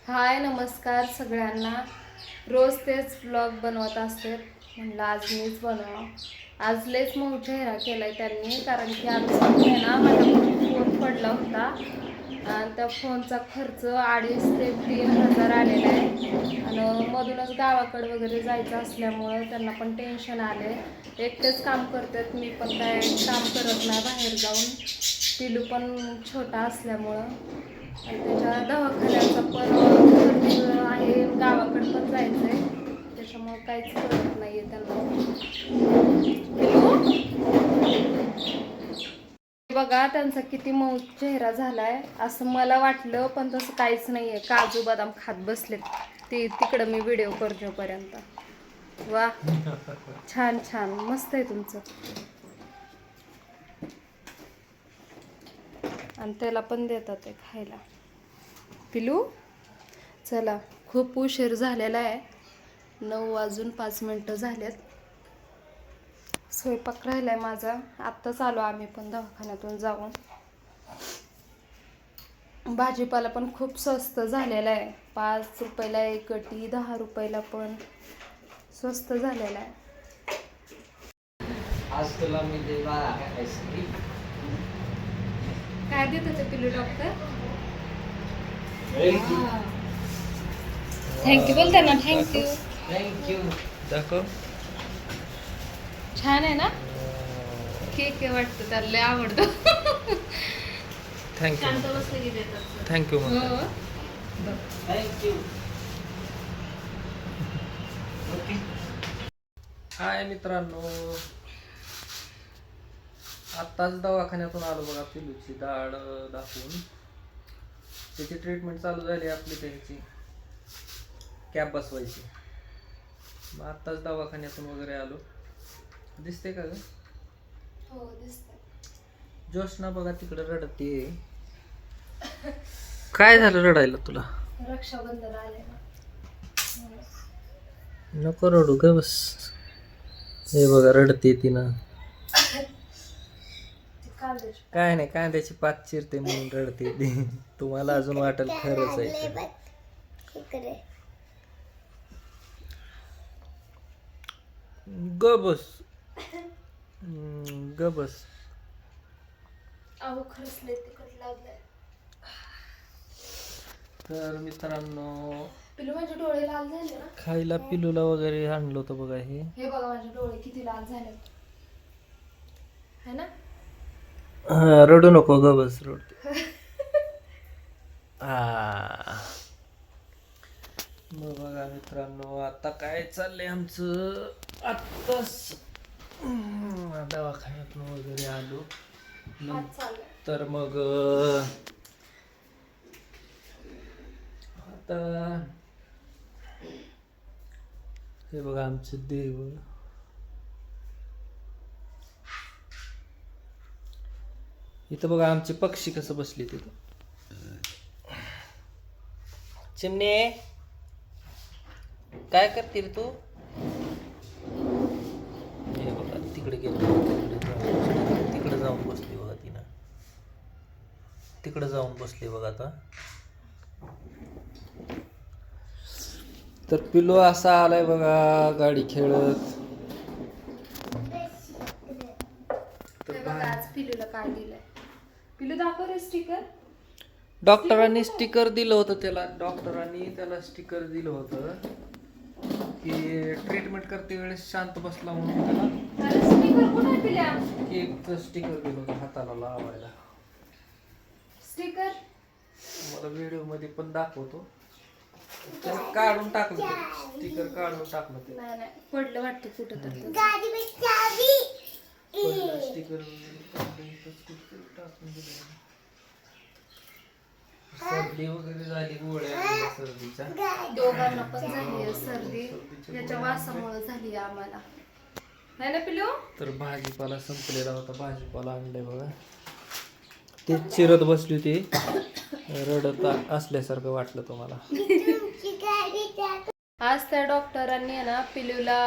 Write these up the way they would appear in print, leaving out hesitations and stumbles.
हाय नमस्कार सगळ्यांना. रोज तेच ब्लॉग बनवत असते, म्हणलं आज मीच बनवा. आज लेच मग चेहरा केलाय त्यांनी, कारण की आमचा ना माझा फोन पडला होता आणि त्या फोनचा खर्च 2,500 ते 3,000 आलेला आहे. आणि मधूनच गावाकडे वगैरे जायचं असल्यामुळं त्यांना पण टेन्शन आले. एकटेच काम करतात, मी पण काय काम करत नाही बाहेर जाऊन. पिलू पण छोटा असल्यामुळं आणि त्याच्या दवाखान्याचा पण खर्च आहे, गावाकडे पण जायचं आहे, त्याच्यामुळं काहीच कळत नाही आहे त्यांना. बघा त्यांचा किती मऊ चेहरा झालाय असं मला वाटलं, पण तसं काहीच नाहीये. काजू बदाम खात बसलेत ते तिकडं मी व्हिडिओ करतोपर्यंत. वा छान छान मस्त आहे तुमचं. आणि त्याला पण देतात ते खायला. पिलू चला, खूप उशीर झालेला आहे, 9:05 झालेत. स्वयंपाक राहिलाय माझा. आत्ताच आलो आम्ही पण दवाखान्यातून जाऊन. भाजीपाला पण खूप स्वस्त झालेला आहे. 5 रुपयाला एक गड्डी, 10 रुपयाला पण स्वस्त झालेला आहे. आज तुला मी दे बाळा काय देत ते पिलू डॉक्टर? थँक्यू बोल त्यांना. थँक्यू. थँक्यू दाखव. छान आहे ना केक आहे वाटतं, त्याला लय आवडतो. Thank you thank you thank you. हाय मित्रांनो, आत्ताच दवाखान्यातून आलो बघा. पिलूची दाढ दाखवून त्याची ट्रीटमेंट चालू झाली. आपली त्यांची कॅप बसवायची. मग आत्ताच दवाखान्यातून वगैरे आलो. दिसते का ग? हो दिसतंय. जोशना बघा तिकडे रडते. काय झालं रडायला तुला? रक्षाबंधन आले ना. नको रडू ग बस. हे बघा रडते तिनं. काय नाही, कांद्याची पात चिरते म्हणून रडते ती. तुम्हाला अजून वाटेल खरंच आहे. ग बस ग बस. अहो खरंच लय तिखट लागलंय. तर मित्रांनो, पिलू माझे डोळे लाल झाले ना. खायला पिलूला वगैरे आणलं होतं बघा. हे बघा माझे डोळे किती लाल झाले है ना. रडू नको ग बस. रडते. मग बघा मित्रांनो, आता काय चाललंय आमचं. आत्ताच दवाखान्यातून वगैरे आलो. तर मग आता हे बघा आमचे देव. इथं बघा आमचे पक्षी कसं बसले तिथं. चिमणे काय करते रे तू? हे बघा तिकडे गेलो. तिकडे जाऊन बसली बघा तिनं. तिकडे जाऊन बसली बघा आता. तर पिलू असा आलाय बघा गाडी खेळत. आज पिलूला काय दिलंय? पिलू दाखव रे स्टिकर. डॉक्टरांनी स्टिकर दिलं होतं त्याला. डॉक्टरांनी त्याला स्टिकर दिलं होतं की ट्रीटमेंट करते वेळेस शांत बसला म्हणून त्याला स्टिकर कुठे दिल्या? केकचं स्टिकर दिलं होतं हाताला लावायला. स्टिकर मला व्हिडिओ मध्ये पण दाखवतो. त्याला काढून टाकलं ते स्टिकर. काढून टाकलं ते. नाही नाही पडलं वाटतं कुठं तर. स्टिकर टाकून दिलं. सर्दी वगैरे झाली. गोळ्या सर्दीच्या दोघांना पण झाली आहे सर्दी. याच्या वासामुळे झाली आम्हाला, नाही ना पिलू. तर भाजीपाला संपलेला होता. भाजीपाला आणलाय बघा. ते चिरत बसली होती. रडत असल्यासारखं वाटलं तुम्हाला. आज त्या डॉक्टरांनी ना पिलूला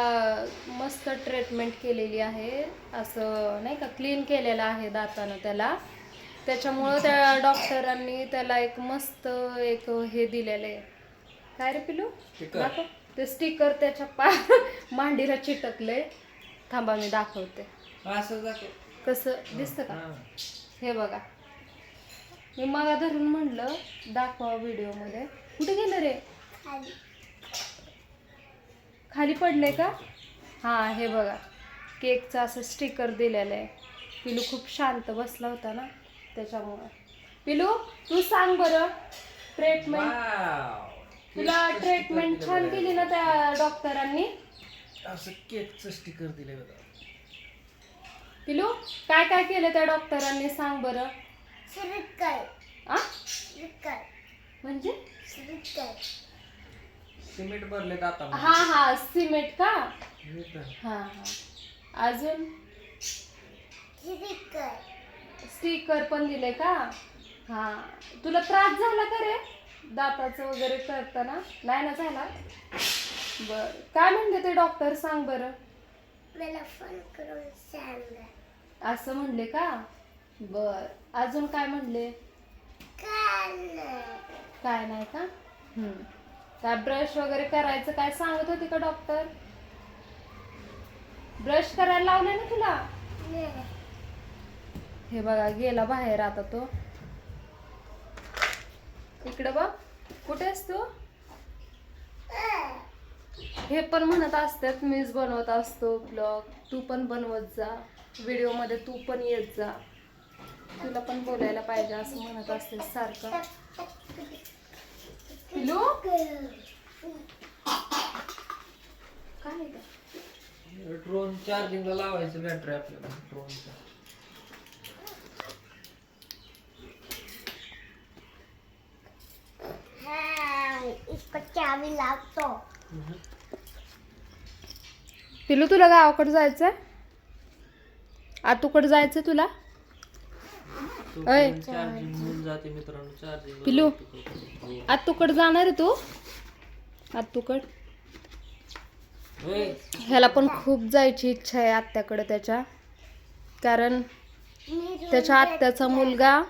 मस्त ट्रीटमेंट केलेली आहे. असं नाही का, क्लीन केलेलं आहे दातानं त्याला. त्याच्यामुळं त्या डॉक्टरांनी त्याला एक मस्त एक हे दिलेलं आहे, काय रे पिलू Sticker. दाखव ते स्टिकर त्याच्या मांडीला चिटकले. थांबा मी दाखवते असं दाखव. कसं दिसतं का. हा. हे बघा मी मला धरून म्हणलं दाखवा व्हिडिओ मध्ये. कुठे गेलं रे खाली पडले का. हा हे बघा केकचं असं स्टिकर दिलेलं आहे. पिलू खूप शांत बसला होता ना त्याच्यामुळे. पिलू तू सांग बरं ट्रीटमेंट Wow. तुला केकचं ट्रीटमेंट sticker छान दिलंय केली ना त्या डॉक्टरांनी. बघा. असं केकचं स्टिकर दिलंय बघा. पिलू काय काय केलं त्या डॉक्टरांनी सांग बरं. आ? म्हणजे सिमेंट भरले आता. हा हा सिमेंट का. मीठ. हा हा अजून स्टिकर पण दिले का. हा तुला त्रास झाला का रे दाताचं वगैरे करताना. नाही ना झाला. बर काय म्हणले ते डॉक्टर सांग बरं. मला फोन करून सांग. असं म्हणले का. बर अजून काय म्हणले. काय नाही का. काय ब्रश वगैरे करायचं काय सांगत होते का डॉक्टर. ब्रश करायला लावले ना तुला. हे बघा गेला बाहेर आता तो. इकडे बघ कुठे आहेस तू. हे पण म्हणत असतात मीच बनवत असतो ब्लॉग. तू पण बनवत जा व्हिडिओ मध्ये तू पण येत जा. तुला पण बोलायला पाहिजे असं म्हणत असते सारखं. पिलू काय आहे का? ड्रोन चार्जिंगला लावायचं बॅटरी आपल्याला ड्रोनचं. इसको चाबी लागतो. पिलू तुला गावाकडे जायचंय. आतूकडे जायचंय तुला. अय. चार्जिंग होऊन जाते मित्रांनो. चार्जिंग पिलू आतूकडे जाणार आहे तू. आतूकड ह्याला पण खूप जायची इच्छा आहे आत्याकडे त्याच्या. कारण त्याच्या आत्याचा मुलगा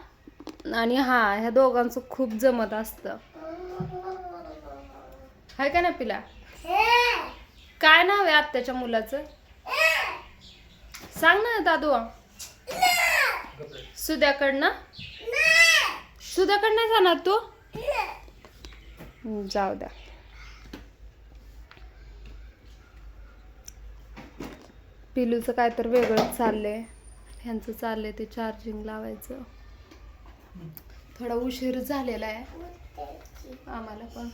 आणि हा ह्या दोघांचं खूप जमत असतं. हाय का ना पिला. काय नाव आहे आत्याच्या मुलाचं सांग ना दादू. सुद्याकडनं. सुद्याकडनं जाणार तू. जाऊ द्या. पिलूचं काय तर वेगळंच चाललंय. ह्यांचं चाललंय ते चार्जिंग लावायचं. थोडा उशीर झालेला आहे आम्हाला पण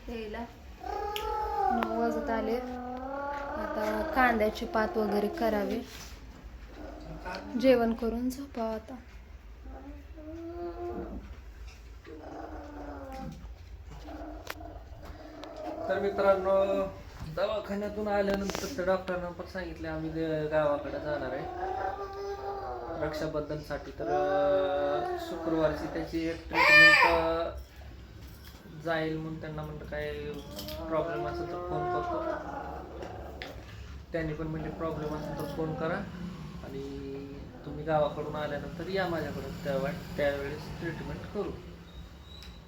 यायला. 9 वाजत आले. आता कांद्याचे पात वगैरे करावे. जेवण करून झोपावं आता. तर मित्रांनो दवाखान्यातून आल्यानंतर त्या डॉक्टरांना पण सांगितले आम्ही गावाकडे जाणार आहे रक्षाबंधनसाठी. तर शुक्रवारची त्याची एक ट्रीटमेंट जाईल म्हणून त्यांना म्हणलं काय प्रॉब्लेम असेल तर फोन करतो. त्यांनी पण म्हणजे प्रॉब्लेम असेल तर फोन करा आणि तुम्ही गावाकडून आल्यानंतर या माझ्याकडून त्यावेळेस ट्रीटमेंट करू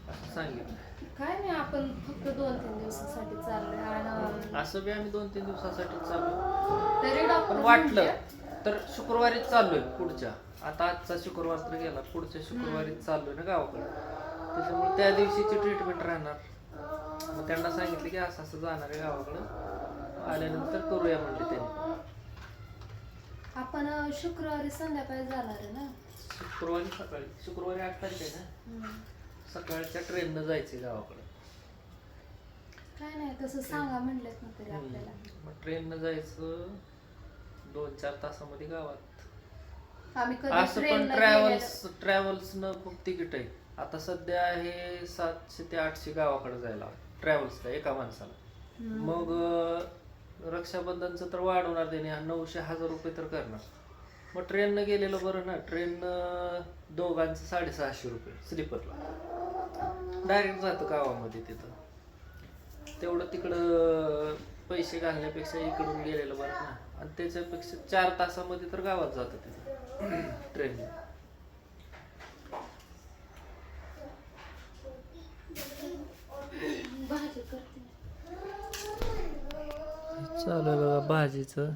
असं सांगितलं. काय नाही आपण फक्त 2-3 दिवसासाठी चाललोय आणि असं बी आम्ही 2-3 दिवसासाठी चालू. तरी पण डॉक्टर वाटलं तर शुक्रवारीच चाललोय पुढच्या. आता आजचा शुक्रवार तर गेला. पुढच्या शुक्रवारीच चाललोय ना गावाकडे. त्याच्यामुळे त्या दिवशीची ट्रीटमेंट राहणार. मग त्यांना सांगितलं की असं असं जाणार आहे गावाकडं. आल्यानंतर करूया म्हणले त्यांनी. आपण शुक्रवारी संध्याकाळी जाणार आहे ना. शुक्रवारी सकाळी. शुक्रवारी 8 तारीख आहे ना. सकाळच्या ट्रेननं जायचंय गावाकडं. काय नाही तसं सांगा म्हणलेत ना तरी आपल्याला. मग ट्रेननं जायचं 2-4 तासामध्ये गावात. आम्ही कधी असं पण ट्रेनला ट्रॅव्हल्सनं खूप तिकीट आहे. आता सध्या आहे 700 ते 800 गावाकडे जायला ट्रॅव्हल्सला एका माणसाला. मग रक्षाबंधनचं तर वाढवणार त्याने 900-1000 रुपये तर करणार. मग ट्रेननं गेलेलं बरं ना. ट्रेननं दोघांचं 650 रुपये स्लीपरला. डायरेक्ट जातं गावामध्ये तिथं. तेवढं तिकडं पैसे घालण्यापेक्षा इकडून गेलेलं बरं ना. आणि त्याच्यापेक्षा 4 तासामध्ये तर गावात जातं तिथं ट्रेन. भाजी चालू आहे बघा भाजीचं